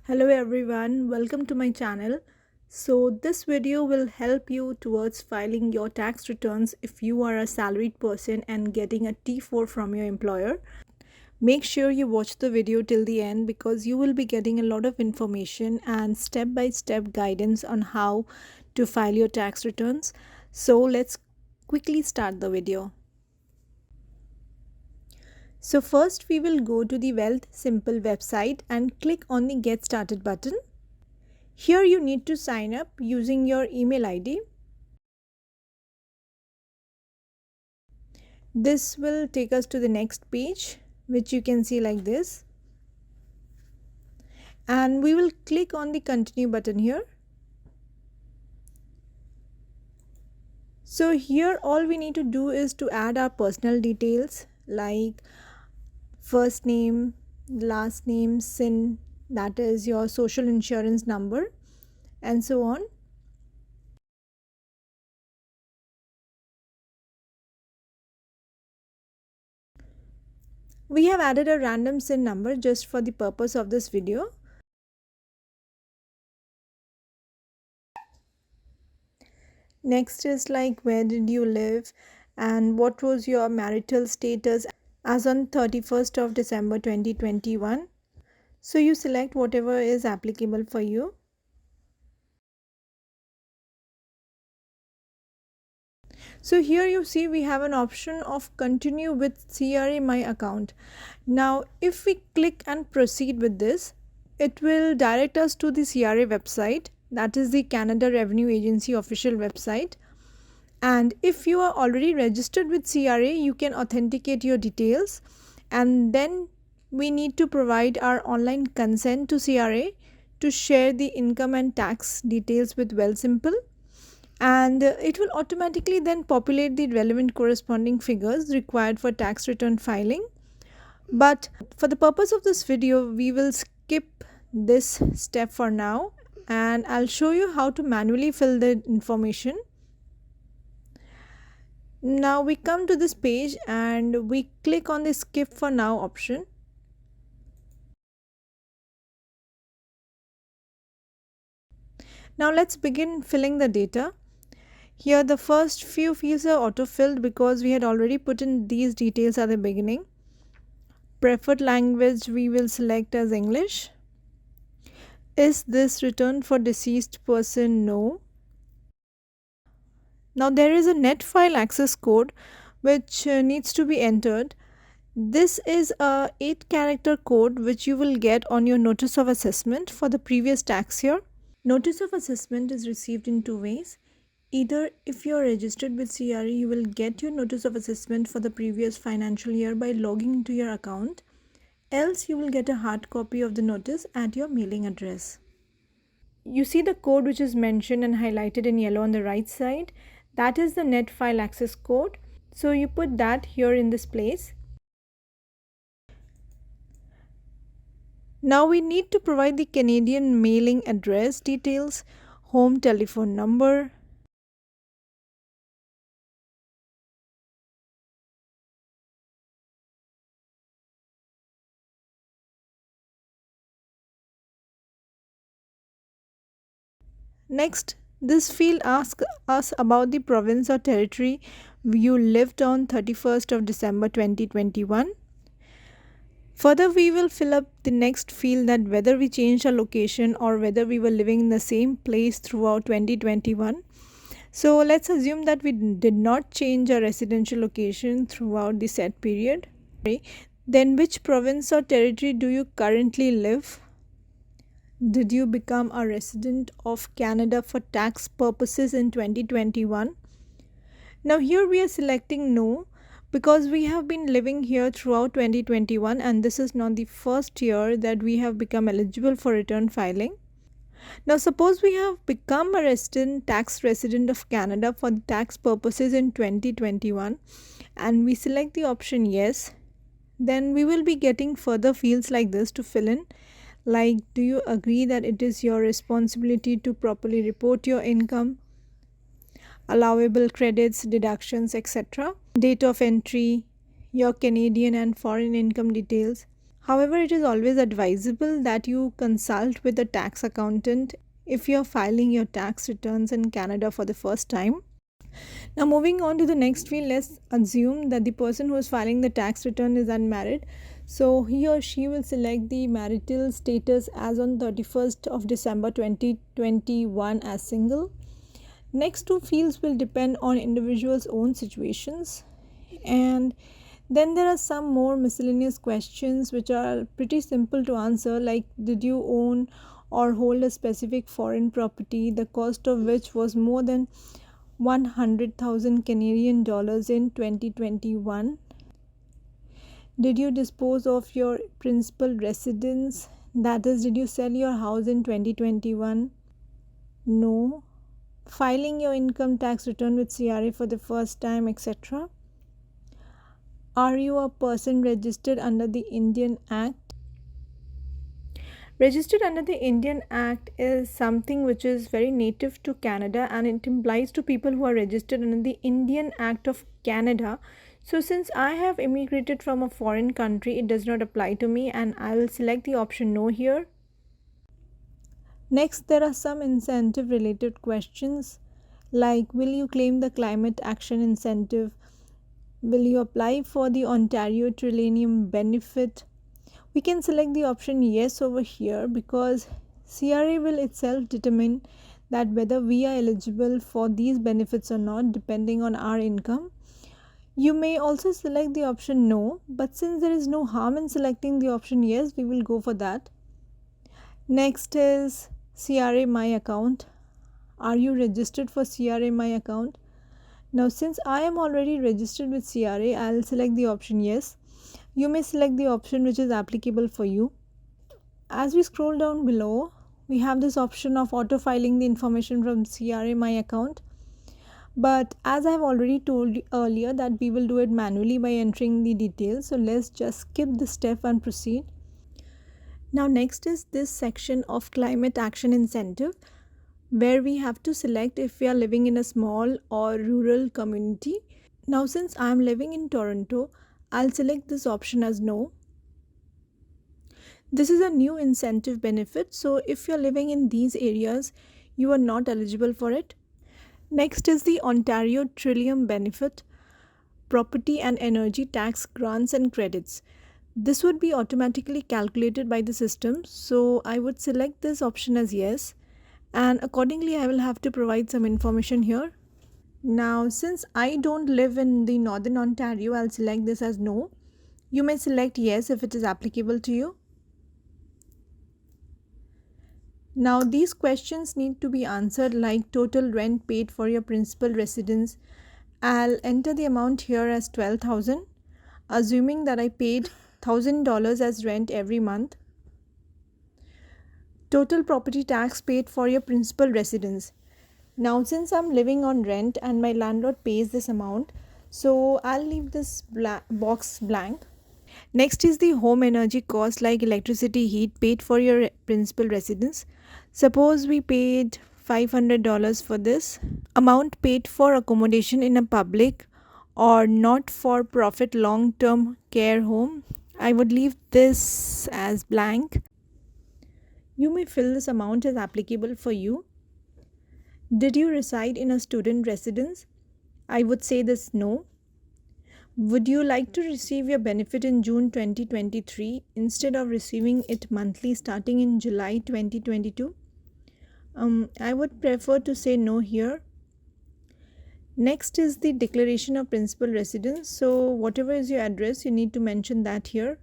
Hello everyone, welcome to my channel. So this video will help you towards filing your tax returns if you are a salaried person and getting a T4 from your employer. Make sure you watch the video till the end because you will be getting a lot of information and step-by-step guidance on how to file your tax returns. So let's quickly start the video. So first we will go to the Wealthsimple website and click on the Get Started button. Here you need to sign up using your email ID. This will take us to the next page, which you can see like this. And we will click on the continue button here. So here all we need to do is to add our personal details like first name, last name, SIN, that is your social insurance number, and so on. We have added a random SIN number just for the purpose of this video. Next is like where did you live and what was your marital status as on 31st of December 2021. So you select whatever is applicable for you. So here you see we have an option of continue with CRA My Account. Now if we click and proceed with this, it will direct us to the CRA website, that is the Canada Revenue Agency official website. And if you are already registered with CRA, you can authenticate your details, and then we need to provide our online consent to CRA to share the income and tax details with Wealthsimple, and it will automatically then populate the relevant corresponding figures required for tax return filing. But for the purpose of this video, we will skip this step for now, and I'll show you how to manually fill the information. Now we come to this page and we click on the skip for now option. Now let's begin filling the data. Here the first few fields are auto-filled because we had already put in these details at the beginning. Preferred language we will select as English. Is this return for deceased person? No. Now there is a net file access code which needs to be entered. This is a 8-character code which you will get on your notice of assessment for the previous tax year. Notice of assessment is received in two ways. Either if you are registered with CRA, you will get your notice of assessment for the previous financial year by logging into your account. Else you will get a hard copy of the notice at your mailing address. You see the code which is mentioned and highlighted in yellow on the right side. That is the net file access code. So you put that here in this place. Now we need to provide the Canadian mailing address details, home telephone number, next this field asks us about the province or territory you lived on 31st of December 2021. Further, we will fill up the next field that whether we changed our location or whether we were living in the same place throughout 2021. So let's assume that we did not change our residential location throughout the said period. Then which province or territory do you currently live? Did you become a resident of Canada for tax purposes in 2021? Now here we are selecting no, because we have been living here throughout 2021 and this is not the first year that we have become eligible for return filing. Now suppose we have become a tax resident of Canada for the tax purposes in 2021 and we select the option yes, then we will be getting further fields like this to fill in, like do you agree that it is your responsibility to properly report your income, allowable credits, deductions, etc. Date of entry, your Canadian and foreign income details, However, it is always advisable that you consult with a tax accountant if you are filing your tax returns in Canada for the first time. Now, moving on to the next field, let's assume that the person who is filing the tax return is unmarried. So, he or she will select the marital status as on 31st of December 2021 as single. Next two fields will depend on individuals' own situations. And then there are some more miscellaneous questions which are pretty simple to answer, like did you own or hold a specific foreign property, the cost of which was more than 100,000 Canadian dollars in 2021? Did you dispose of your principal residence? That is, did you sell your house in 2021? No. Filing your income tax return with CRA for the first time, etc. Are you a person registered under the Indian Act? Registered under the Indian Act is something which is very native to Canada, and it implies to people who are registered under the Indian Act of Canada. So, since I have immigrated from a foreign country, it does not apply to me, and I will select the option no here. Next, there are some incentive related questions like will you claim the climate action incentive? Will you apply for the Ontario Trillium benefit? We can select the option yes over here because CRA will itself determine that whether we are eligible for these benefits or not depending on our income. You may also select the option no, but since there is no harm in selecting the option yes, we will go for that. Next is CRA My Account. Are you registered for CRA My Account? Now, since I am already registered with CRA, I'll select the option yes. You may select the option which is applicable for you. As we scroll down below, we have this option of auto filing the information from CRA My Account. But as I have already told you earlier that we will do it manually by entering the details. So let's just skip this step and proceed. Now next is this section of climate action incentive, where we have to select if we are living in a small or rural community. Now since I am living in Toronto, I'll select this option as no. This is a new incentive benefit, so if you're living in these areas, you are not eligible for it. Next is the Ontario Trillium benefit, property and energy tax grants and credits. This would be automatically calculated by the system, so I would select this option as yes, and accordingly I will have to provide some information here. Now since I don't live in the Northern Ontario, I'll select this as no. You may select yes if it is applicable to you. Now these questions need to be answered like total rent paid for your principal residence. I'll enter the amount here as 12,000, assuming that I paid $1,000 as rent every month. Total property tax paid for your principal residence. Now since I'm living on rent and my landlord pays this amount, so I'll leave this box blank. Next is the home energy cost like electricity, heat paid for your principal residence. Suppose we paid $500 for this. Amount paid for accommodation in a public or not for profit long term care home. I would leave this as blank. You may fill this amount as applicable for you. Did you reside in a student residence? I would say this no. Would you like to receive your benefit in June 2023 instead of receiving it monthly starting in July 2022? I would prefer to say no here. Next is the declaration of principal residence. So whatever is your address, you need to mention that here.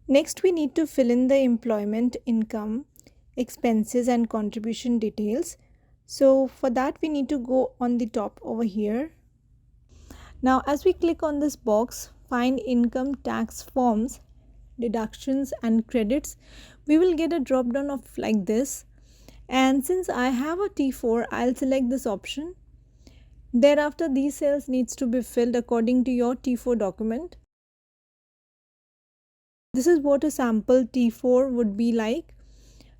Next, we need to fill in the employment income, expenses and contribution details. So for that, we need to go on the top over here. Now, as we click on this box, find income tax forms, deductions and credits, we will get a drop down of like this. And since I have a T4, I'll select this option. Thereafter, these cells needs to be filled according to your T4 document. This is what a sample T4 would be like.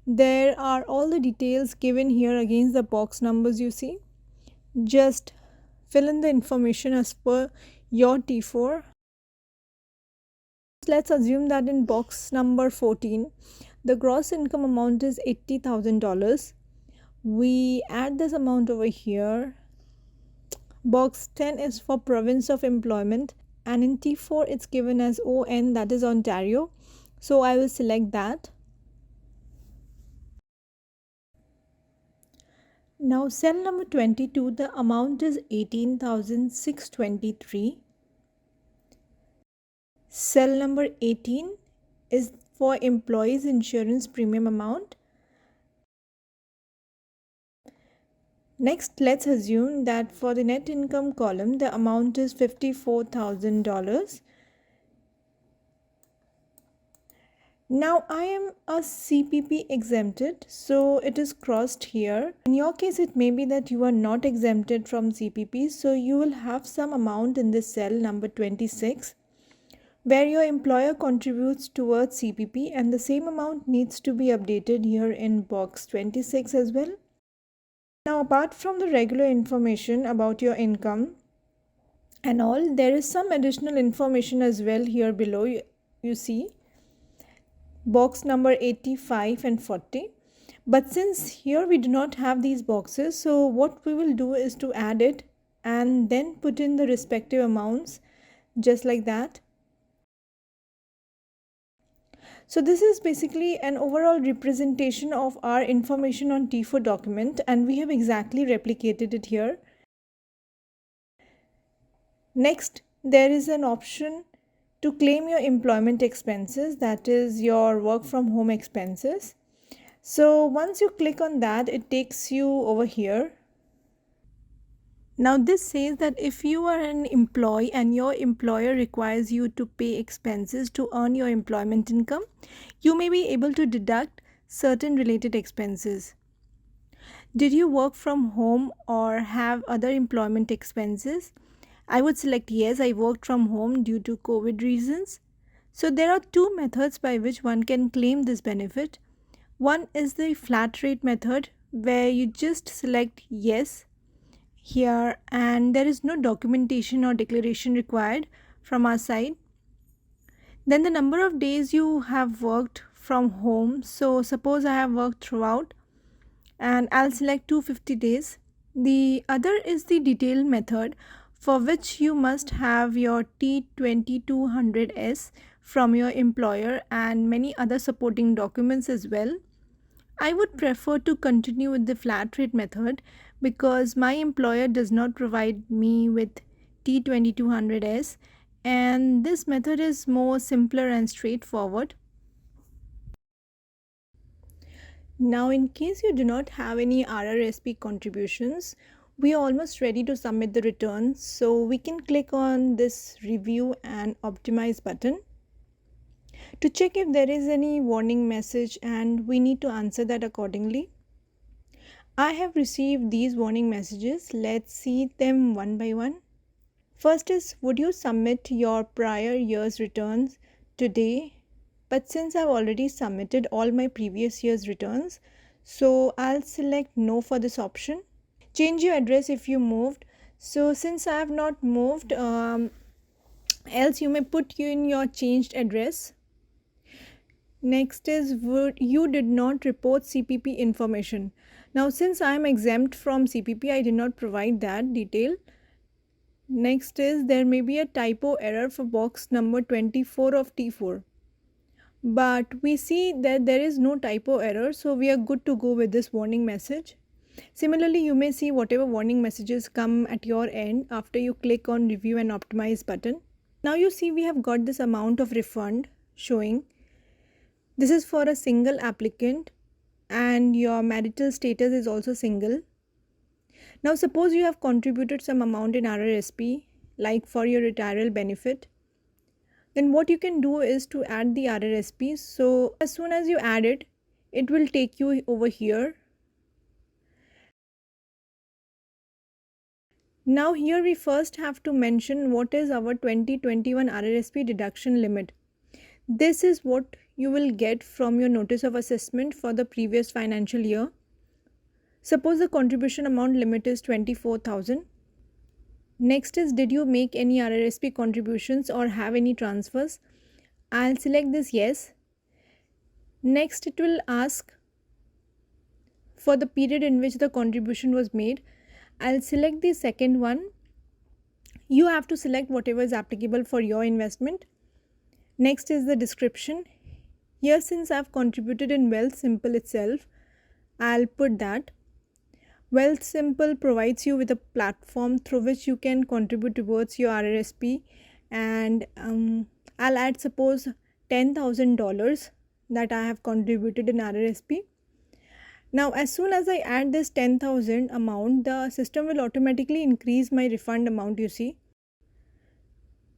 There are all the details given here against the box numbers you see. Just fill in the information as per your T4. let's assume that in box number 14, the gross income amount is $80,000. We add this amount over here. Box 10 is for province of employment, and in T4 it's given as ON, that is Ontario. So I will select that. Now cell number 22, the amount is 18,623. Cell number 18 is for employees insurance premium amount. Next, let's assume that for the net income column, the amount is $54,000. Now I am a CPP exempted, so it is crossed here. In your case, it may be that you are not exempted from CPP, so you will have some amount in this cell number 26 where your employer contributes towards CPP, and the same amount needs to be updated here in box 26 as well. Now, apart from the regular information about your income and all, there is some additional information as well here below. You see box number 85 and 40. But since here we do not have these boxes, so what we will do is to add it and then put in the respective amounts just like that. So this is basically an overall representation of our information on T4 document, and we have exactly replicated it here. Next, there is an option to claim your employment expenses, that is your work from home expenses. So once you click on that, it takes you over here. Now this says that if you are an employee and your employer requires you to pay expenses to earn your employment income, you may be able to deduct certain related expenses. Did you work from home or have other employment expenses? I would select yes, I worked from home due to COVID reasons. So there are two methods by which one can claim this benefit. One is the flat rate method, where you just select yes here and there is no documentation or declaration required from our side. Then the number of days you have worked from home. So suppose I have worked throughout and I'll select 250 days. The other is the detailed method, for which you must have your T2200S from your employer and many other supporting documents as well. I would prefer to continue with the flat rate method because my employer does not provide me with T2200S, and this method is more simpler and straightforward. Now, in case you do not have any RRSP contributions, we are almost ready to submit the return. So we can click on this review and optimize button to check if there is any warning message, and we need to answer that accordingly. I have received these warning messages. Let's see them one by one. First is, would you submit your prior year's returns today? But since I've already submitted all my previous year's returns, so I'll select no for this option. Change your address if you moved. So since I have not moved, else you may put you in your changed address. Next is, you did not report CPP information. Now since I am exempt from CPP, I did not provide that detail. Next is, there may be a typo error for box number 24 of T4. But we see that there is no typo error, so we are good to go with this warning message. Similarly, you may see whatever warning messages come at your end after you click on review and optimize button. Now you see we have got this amount of refund showing. This is for a single applicant and your marital status is also single. Now suppose you have contributed some amount in RRSP, like for your retirement benefit. Then what you can do is to add the RRSP. So as soon as you add it, it will take you over here. Now here we first have to mention what is our 2021 RRSP deduction limit. This is what you will get from your notice of assessment for the previous financial year. Suppose the contribution amount limit is 24,000. Next is, did you make any RRSP contributions or have any transfers? I'll select this yes. Next, it will ask for the period in which the contribution was made. I'll select the second one. You have to select whatever is applicable for your investment. Next is the description. Here, since I've contributed in Wealthsimple itself, I'll put that. Wealthsimple provides you with a platform through which you can contribute towards your RRSP, and I'll add suppose $10,000 that I have contributed in RRSP. Now, as soon as I add this 10,000 amount, the system will automatically increase my refund amount, you see.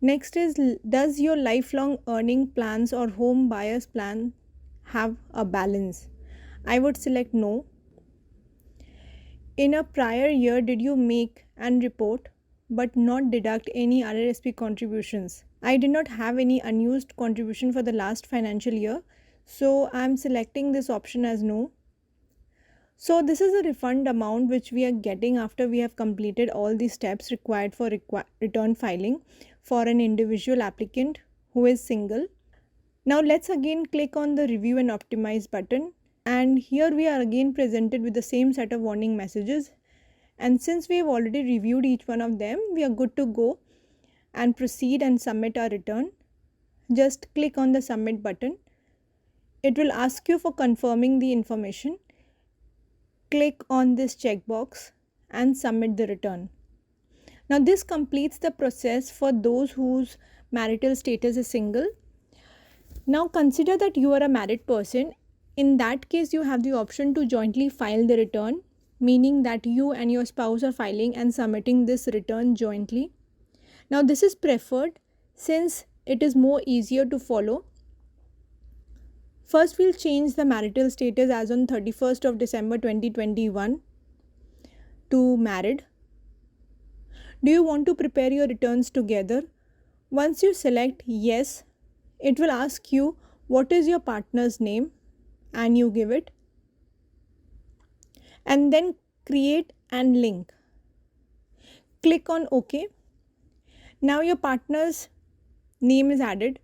Next is, does your lifelong earning plans or home buyers plan have a balance? I would select no. In a prior year, did you make and report but not deduct any RRSP contributions? I did not have any unused contribution for the last financial year, so I am selecting this option as no. So this is a refund amount which we are getting after we have completed all the steps required for return filing for an individual applicant who is single. Now let's again click on the review and optimize button, and here we are again presented with the same set of warning messages, and since we have already reviewed each one of them, we are good to go and proceed and submit our return. Just click on the submit button. It will ask you for confirming the information. Click on this checkbox and submit the return. Now this completes the process for those whose marital status is single. Now consider that you are a married person. In that case, you have the option to jointly file the return, meaning that you and your spouse are filing and submitting this return jointly. Now this is preferred since it is more easier to follow. First, we'll change the marital status as on 31st of December 2021 to married. Do you want to prepare your returns together? Once you select yes, it will ask you what is your partner's name, and you give it, and then create and link. Click on OK. Now your partner's name is added,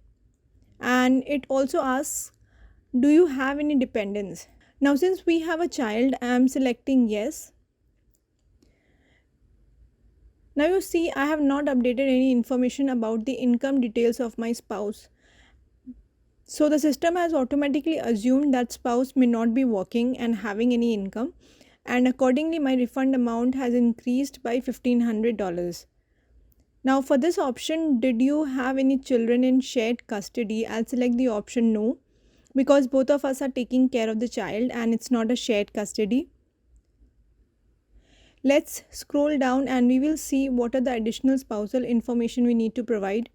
and it also asks, do you have any dependents? Now since we have a child, I am selecting yes. Now you see I have not updated any information about the income details of my spouse. So the system has automatically assumed that spouse may not be working and having any income, and accordingly my refund amount has increased by $1,500. Now for this option, did you have any children in shared custody? I'll select the option no, because both of us are taking care of the child and it's not a shared custody. Let's scroll down and we will see what are the additional spousal information we need to provide.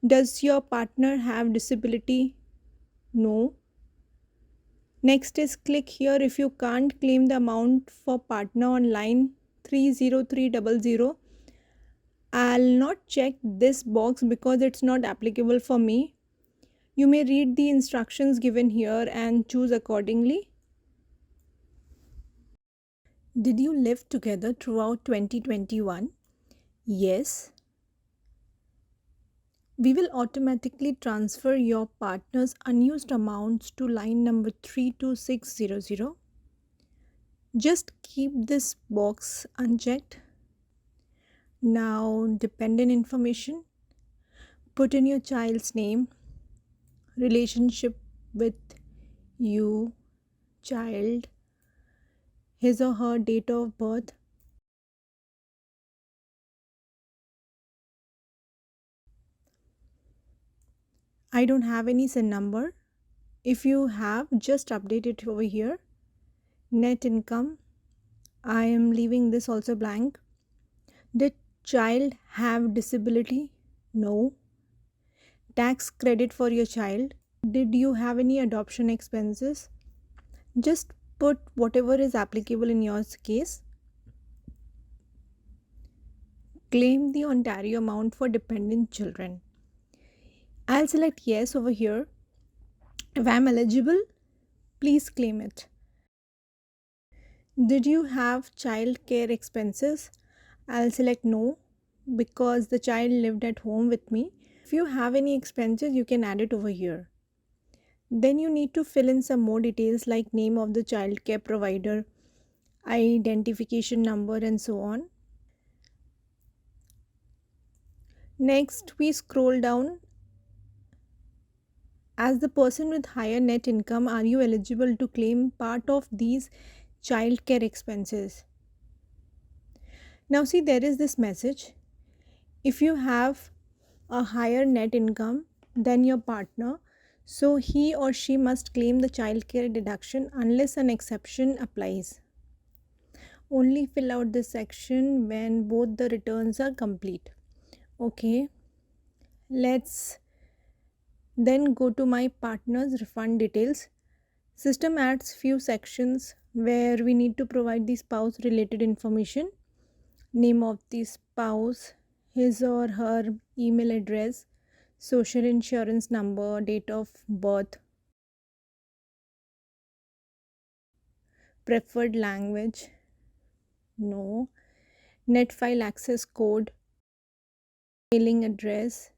Does your partner have disability? No. Next is click here if you can't claim the amount for partner on line 30300. I'll not check this box because it's not applicable for me. You may read the instructions given here and choose accordingly. Did you live together throughout 2021? Yes. We will automatically transfer your partner's unused amounts to line number 32600. Just keep this box unchecked. Now, dependent information. Put in your child's name, relationship with you, child, his or her date of birth. I don't have any SIN number. If you have, just update it over here. Net income. I am leaving this also blank. Did child have disability? No. Tax credit for your child. Did you have any adoption expenses? Just put whatever is applicable in your case. Claim the Ontario amount for dependent children. I'll select yes over here. If I'm eligible, please claim it. Did you have child care expenses? I'll select no because the child lived at home with me. If you have any expenses, you can add it over here. Then you need to fill in some more details like name of the child care provider, identification number, and so on. Next, we scroll down. As the person with higher net income, are you eligible to claim part of these child care expenses? Now, see, there is this message. If you have a higher net income than your partner, so he or she must claim the child care deduction unless an exception applies. Only fill out this section when both the returns are complete. Okay, let's then go to my partner's refund details. System adds few sections where we need to provide the spouse related information, name of the spouse, his or her email address, social insurance number, date of birth, preferred language, no, net file access code, mailing address.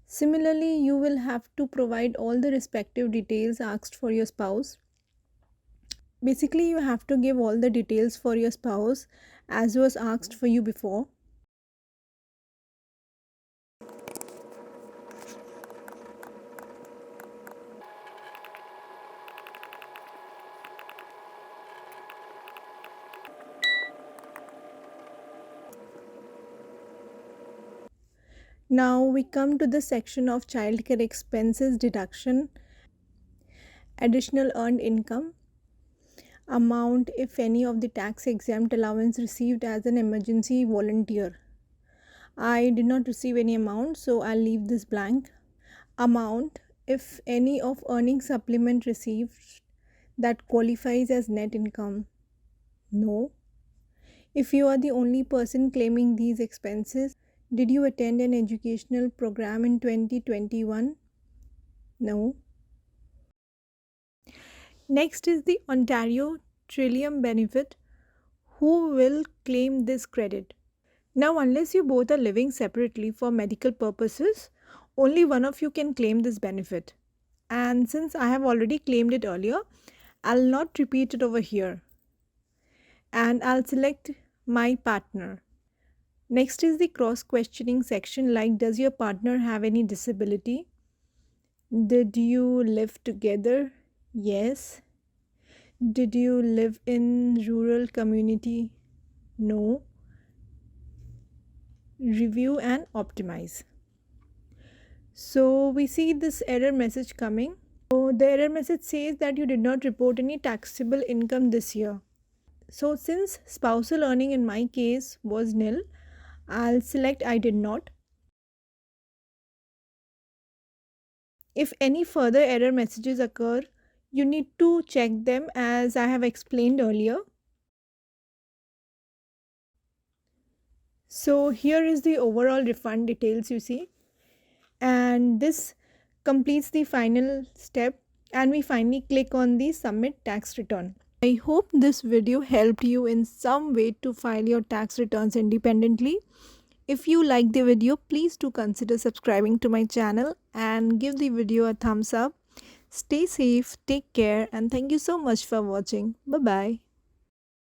Similarly, you will have to provide all the respective details asked for your spouse. Basically, you have to give all the details for your spouse as was asked for you before. Now we come to the section of childcare expenses deduction, additional earned income, amount if any of the tax exempt allowance received as an emergency volunteer. I did not receive any amount, so I'll leave this blank. Amount if any of earning supplement received that qualifies as net income. No. If you are the only person claiming these expenses, did you attend an educational program in 2021? No. Next is the Ontario Trillium benefit. Who will claim this credit? Now, unless you both are living separately for medical purposes, only one of you can claim this benefit. And since I have already claimed it earlier, I'll not repeat it over here. And I'll select my partner. Next is the cross questioning section like, does your partner have any disability? Did you live together? Yes. Did you live in rural community? No. Review and optimize. So we see this error message coming. So the error message says that you did not report any taxable income this year. So since spousal earning in my case was nil, I'll select I did not. If any further error messages occur, you need to check them as I have explained earlier. So here is the overall refund details you see, and this completes the final step, and we finally click on the submit tax return. I hope this video helped you in some way to file your tax returns independently. If you like the video, please do consider subscribing to my channel and give the video a thumbs up. Stay safe, take care, and thank you so much for watching. Bye bye.